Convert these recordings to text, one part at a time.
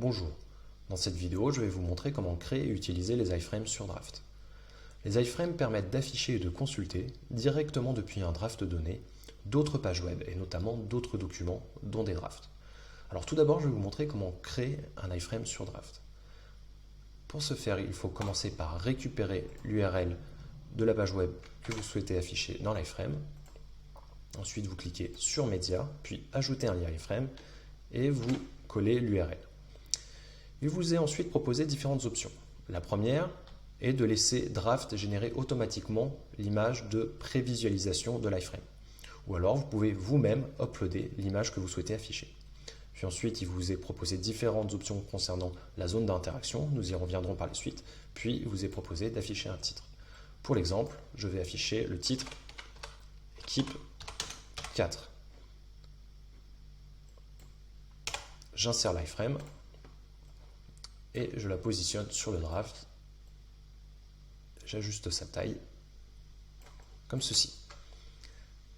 Bonjour, dans cette vidéo je vais vous montrer comment créer et utiliser les iframes sur Draft. Les iframes permettent d'afficher et de consulter directement depuis un draft donné d'autres pages web et notamment d'autres documents dont des drafts. Alors tout d'abord je vais vous montrer comment créer un iframe sur Draft. Pour ce faire il faut commencer par récupérer l'URL de la page web que vous souhaitez afficher dans l'iframe. Ensuite vous cliquez sur Média, puis ajouter un lien iframe et vous collez l'URL. Il vous est ensuite proposé différentes options. La première est de laisser Draft générer automatiquement l'image de prévisualisation de l'iframe. Ou alors vous pouvez vous-même uploader l'image que vous souhaitez afficher. Puis ensuite, il vous est proposé différentes options concernant la zone d'interaction, nous y reviendrons par la suite, puis il vous est proposé d'afficher un titre. Pour l'exemple, je vais afficher le titre Équipe 4. J'insère l'iframe et je la positionne sur le draft. J'ajuste sa taille, comme ceci.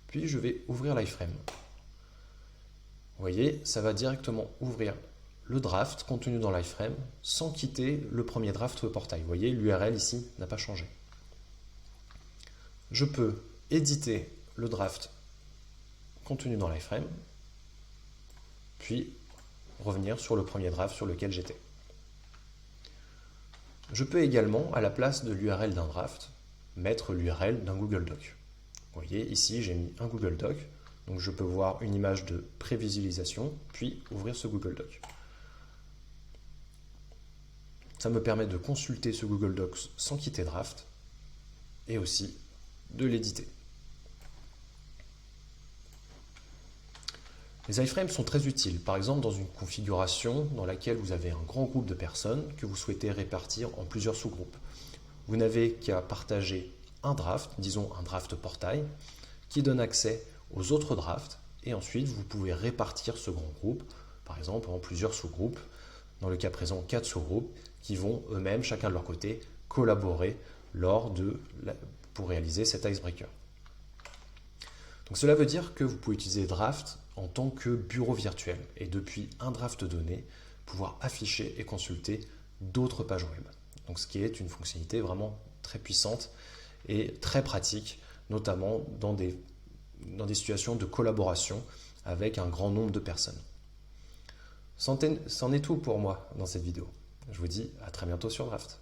Puis je vais ouvrir l'iframe. Vous voyez, ça va directement ouvrir le draft contenu dans l'iframe sans quitter le premier draft portail. Vous voyez, l'URL ici n'a pas changé. Je peux éditer le draft contenu dans l'iframe, puis revenir sur le premier draft sur lequel j'étais. Je peux également, à la place de l'URL d'un draft, mettre l'URL d'un Google Doc. Vous voyez, ici j'ai mis un Google Doc, donc je peux voir une image de prévisualisation, puis ouvrir ce Google Doc. Ça me permet de consulter ce Google Doc sans quitter Draft, et aussi de l'éditer. Les iframes sont très utiles, par exemple dans une configuration dans laquelle vous avez un grand groupe de personnes que vous souhaitez répartir en plusieurs sous-groupes. Vous n'avez qu'à partager un draft, disons un draft portail, qui donne accès aux autres drafts, et ensuite vous pouvez répartir ce grand groupe, par exemple en plusieurs sous-groupes, dans le cas présent 4 sous-groupes, qui vont eux-mêmes, chacun de leur côté, collaborer pour réaliser cet icebreaker. Donc cela veut dire que vous pouvez utiliser Draft en tant que bureau virtuel et depuis un draft donné, pouvoir afficher et consulter d'autres pages web. Donc ce qui est une fonctionnalité vraiment très puissante et très pratique, notamment dans des situations de collaboration avec un grand nombre de personnes. C'en est tout pour moi dans cette vidéo. Je vous dis à très bientôt sur Draft.